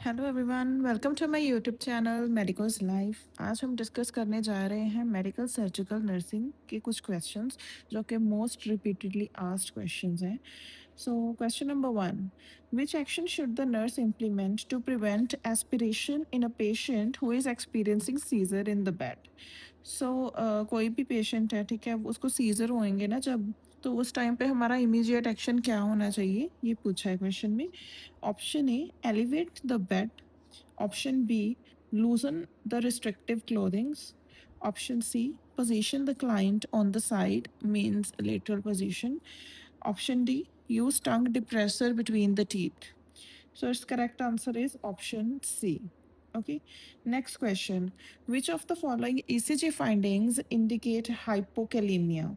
Hello everyone, welcome to my YouTube channel medicos life. आज हम discuss करने जा रहे हैं मेडिकल सर्जिकल नर्सिंग के कुछ क्वेश्चंस जो कि मोस्ट रिपीटेडली आस्क्ड क्वेश्चंस हैं। So question number 1, which action should the nurse implement to prevent aspiration in a patient who is experiencing seizure in the bed. So कोई भी patient है, ठीक है, उसको सीजर होएंगे ना जब, तो उस टाइम पे हमारा इमीडिएट एक्शन क्या होना चाहिए, ये पूछा है क्वेश्चन में। Option A, elevate the bed. Option B, loosen the restrictive clothings. Option C, position the client on the side, means lateral position. Option D, use tongue depressor between the teeth. So its correct answer is option C. Okay. Next question. Which of the following ECG findings indicate hypokalemia?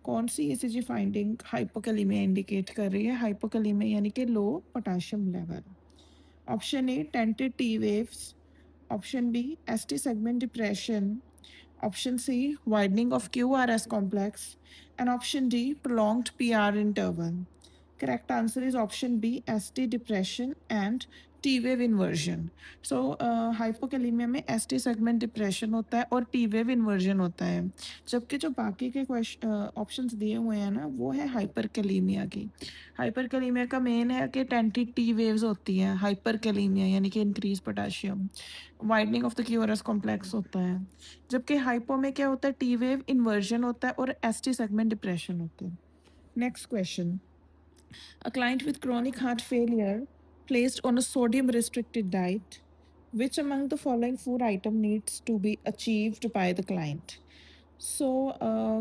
कौन सी ECG finding hypokalaemia indicate कर रही है? Hypokalaemia यानी कि low potassium level. Option A, tented T waves. Option B, ST segment depression. Option C, widening of QRS complex. And option D, prolonged PR interval. Correct answer is option B, ST depression and T wave inversion. So hypokalemia में ST segment depression होता है और T wave inversion होता है, जबकि जो बाकी के ऑप्शंस दिए हुए हैं ना, वो है हाइपरकैलेमिया की। हाइपरकैलेमिया का मेन है कि टेंटेड टी वेव्स होती हैं, हाइपरकैलेमिया यानी कि increase potassium, widening of the QRS complex होता है, जबकि हाइपो में क्या होता है, टी वेव इन्वर्जन होता है और ST सेगमेंट डिप्रेशन होता है। Next question, a client with chronic heart failure placed on a sodium restricted diet. Which among the following food item needs to be achieved by the client? सो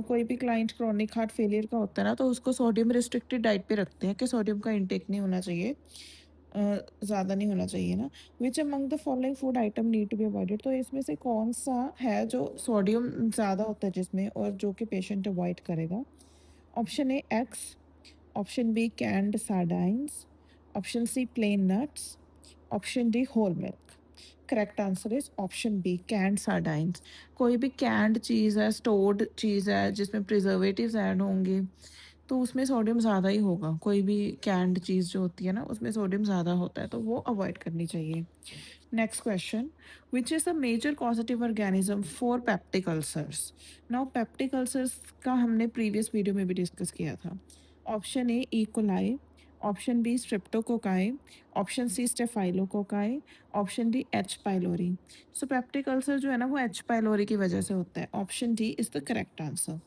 कोई भी client chronic heart failure का होता है ना, तो उसको sodium restricted diet पे रखते हैं कि सोडियम का इंटेक नहीं होना चाहिए, ज़्यादा नहीं होना चाहिए ना। Which among the following food item need to be avoided, तो इसमें से कौन सा है जो सोडियम ज़्यादा होता है जिसमें, और जो कि पेशेंट अवॉइड करेगा? Option A, eggs. Option B, canned sardines. Option C, plain nuts. Option D, whole milk. Correct answer is option B, canned sardines. कोई भी कैंड चीज़ है, स्टोर्ड चीज़ है जिसमें प्रिजर्वेटिव्स ऐड होंगे, तो उसमें सोडियम ज़्यादा ही होगा। कोई भी कैंड चीज़ जो होती है ना, उसमें सोडियम ज़्यादा होता है, तो वो अवॉइड करनी चाहिए। Next question, which is the major causative organism for peptic ulcers? Now peptic ulcers का हमने प्रीवियस वीडियो में भी डिस्कस किया था। Option A, E coli. Option B, streptococci. Option C, staphylococci. Option D, H pylori. So peptic ulcer जो है ना, वो एच पाइलोरी की वजह से होता है। Option D is the correct answer.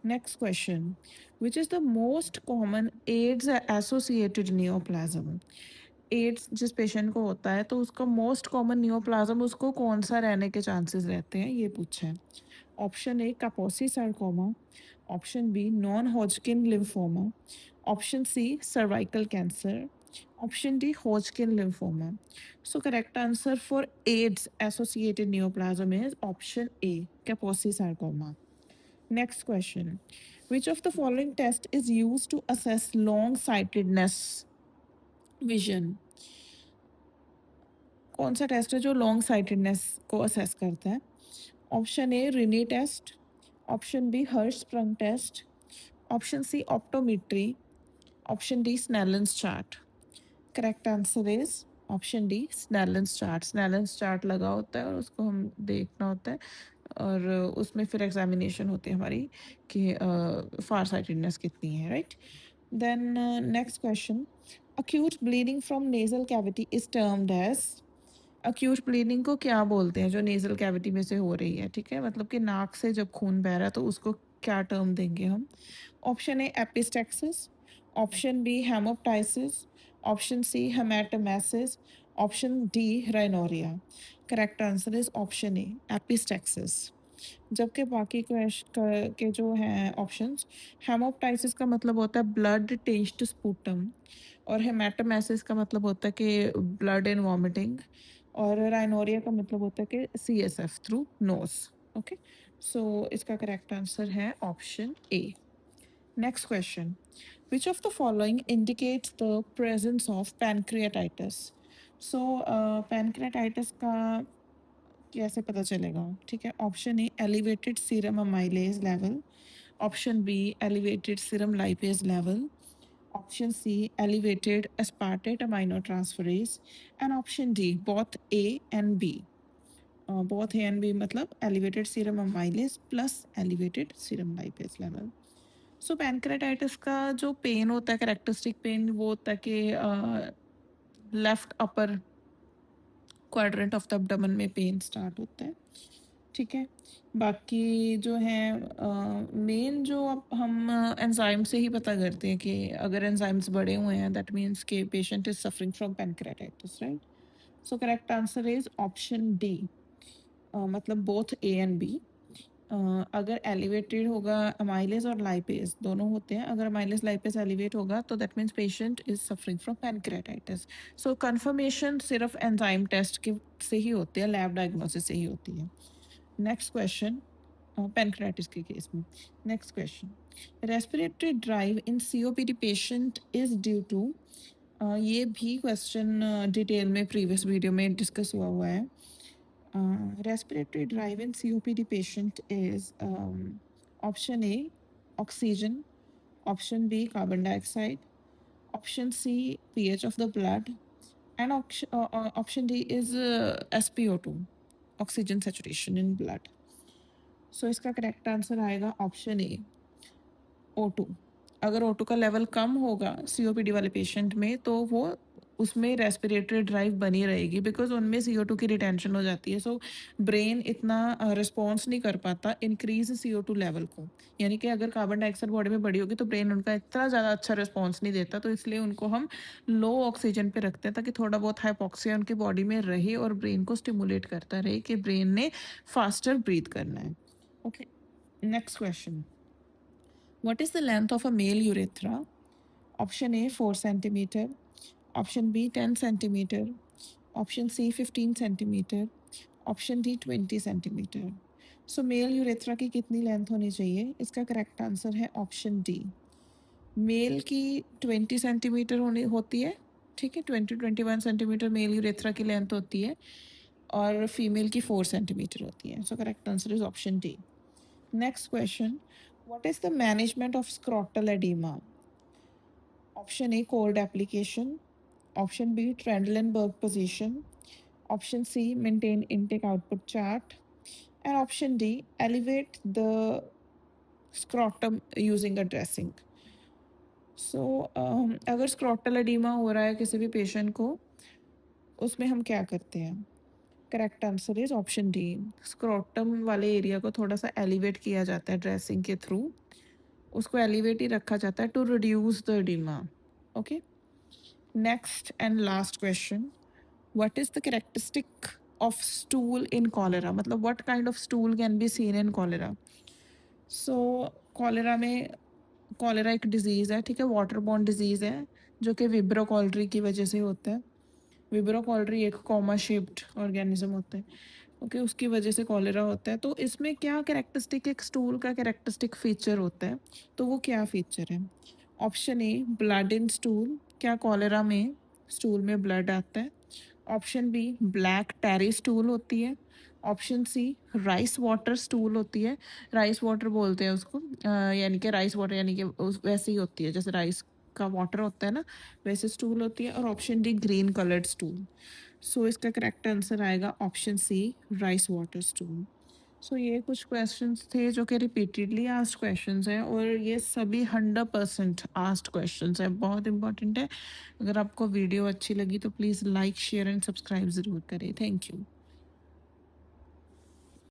Next question, which is the most common AIDS associated neoplasm? AIDS जिस पेशेंट को होता है, तो उसका मोस्ट कॉमन नियोप्लाज्म उसको कौन सा रहने के चांसेस रहते हैं, ये पूछा है। Option A, Kaposi sarcoma. Option B, non Hodgkin lymphoma. Option C, cervical cancer. Option D, Hodgkin lymphoma. So correct answer for AIDS associated neoplasm is option A, Kaposi sarcoma. Next question, which of the following test is used to assess long sightedness vision? कौन सा test है जो long sightedness को assess करता है? Option A, Rinne test. Option B, Hertzsprung test. Option C, optometry. Option D, Snellen's chart. Correct answer is option D, Snellen's chart. Snellen's chart लगा होता है और उसको हम देखना होता है, और उसमें फिर एग्जामिनेशन होती है हमारी कि फार साइटेडनेस कितनी है, right. Then next question, acute bleeding from nasal cavity is termed as? Acute bleeding को क्या बोलते हैं जो नेजल कैविटी में से हो रही है, ठीक है, मतलब कि नाक से जब खून बह रहा है, तो उसको क्या टर्म देंगे हम? Option A, epistaxis. Option B, haemoptysis. Option C, haematemesis. Option D, rhinorrhoea. Correct answer is option A, epistaxis. जबकि बाकी के जो हैं ऑप्शंस, हेमोप्टाइसिस का मतलब होता है ब्लड टेस्ट स्पूटम, और हेमाटोमेसिस का मतलब होता है कि ब्लड इन वॉमिटिंग, और राइनोरिया का मतलब होता है कि CSF through nose. Okay, so इसका करेक्ट आंसर है option A. Next question, which of the following indicates the presence of pancreatitis? So pancreatitis का कैसे पता चलेगा, ठीक है? Option A, elevated serum amylase level. Option B, elevated serum lipase level. Option C, elevated aspartate aminotransferase. And option D, both A and B. Both A and B मतलब elevated serum amylase plus elevated serum lipase level. सो pancreatitis का जो pen होता है, characteristic pen, वो होता है कि left upper quadrant of the abdomen में पेन स्टार्ट होता है, ठीक है। बाकी जो है मेन जो अब हम एंजाइम से ही पता करते हैं कि अगर एंजाइम्स बढ़े हुए हैं दैट मीन्स के patient is suffering from pancreatitis, right. So correct answer is option D, मतलब बोथ ए एंड बी। अगर एलिवेटेड होगा अमाइलेज और लाइपेज दोनों होते हैं, अगर अमाइलेज लाइपेज एलिवेट होगा तो that means patient is suffering from pancreatitis. So confirmation सिर्फ एंजाइम टेस्ट के से ही होती है, लैब डायग्नोसिस से ही होती है। नेक्स्ट क्वेश्चन, पैनक्रेटाइटिस के केस में। Next question, respiratory drive in COPD patient is due to, ये भी क्वेश्चन डिटेल में प्रीवियस वीडियो में डिस्कस हुआ हुआ है। Respiratory drive in COPD patient is option A, oxygen, option B, carbon dioxide, option C, pH of the blood, and option D is SpO2, oxygen saturation in blood. So इसका correct answer आएगा option A, O2। अगर O2 का level कम होगा COPD वाले patient में तो वो उसमें रेस्पिरेटरी ड्राइव बनी रहेगी, बिकॉज उनमें CO2 की रिटेंशन हो जाती है। सो ब्रेन इतना रिस्पॉन्स नहीं कर पाता इंक्रीज CO2 लेवल को, यानी कि अगर कार्बन डाइऑक्साइड बॉडी में बढ़ी होगी तो ब्रेन उनका इतना ज़्यादा अच्छा रिस्पॉन्स नहीं देता, तो इसलिए उनको हम लो ऑक्सीजन पे रखते हैं ताकि थोड़ा बहुत हाइपोक्सिया उनकी बॉडी में रहे और ब्रेन को स्टिमुलेट करता रहे कि ब्रेन ने फास्टर ब्रीथ करना है। Okay, next question, what is the length of a male urethra? Option A 4 centimeter, option B 10 centimeter, option C 15 centimeter, option D 20 centimeter. So male urethra की कितनी length होनी चाहिए? इसका करेक्ट आंसर है option D. Mail की 20 centimetre होती है, ठीक है, 20-21 सेंटीमीटर मेल यूरेथ्रा की लेंथ होती है और फीमेल की 4 सेंटीमीटर होती है। सो correct answer is option D. Next question, what is the management of scrotal edema? Option A, cold application, option B, Trendelenburg position, option C, maintain intake output chart, and option D, elevate the scrotum using a dressing. So अगर scrotal edema हो रहा है किसी भी patient को, उसमें हम क्या करते हैं? Correct answer is option D, scrotum वाले एरिया को थोड़ा सा एलिवेट किया जाता है ड्रेसिंग के थ्रू, उसको एलिवेट ही रखा जाता है to reduce the oedema. Okay, next and last question, what is the characteristic of stool in cholera, मतलब what kind of stool can be seen in cholera. So cholera में, cholera एक disease है, ठीक है, water borne disease है जो कि विब्रो cholerae की वजह से होता है। विब्रो कॉलरी एक कॉमा शेप्ड ऑर्गेनिज्म होता है, ओके, उसकी वजह से कॉलेरा होता है। तो इसमें क्या कैरेक्टरिस्टिक, एक स्टूल का कैरेक्टरिस्टिक फीचर होता है, तो वो क्या फीचर है? Option A, blood in stool, क्या कॉलेरा में स्टूल में ब्लड आता है? Option B, black tarry stool होती है। Option C, rice water stool होती है, राइस वाटर बोलते हैं उसको, यानी कि राइस वाटर यानी कि वैसे ही होती है जैसे राइस का वाटर होता है ना, वैसे स्टूल होती है। और option D, green coloured stool. So इसका करेक्ट आंसर आएगा option C, rice water stool. So ये कुछ क्वेश्चंस थे जो कि रिपीटेडली आस्क्ड क्वेश्चंस हैं और ये सभी 100% आस्क्ड क्वेश्चंस हैं, बहुत इंपॉर्टेंट है। अगर आपको वीडियो अच्छी लगी तो please like share and subscribe ज़रूर करें। Thank you.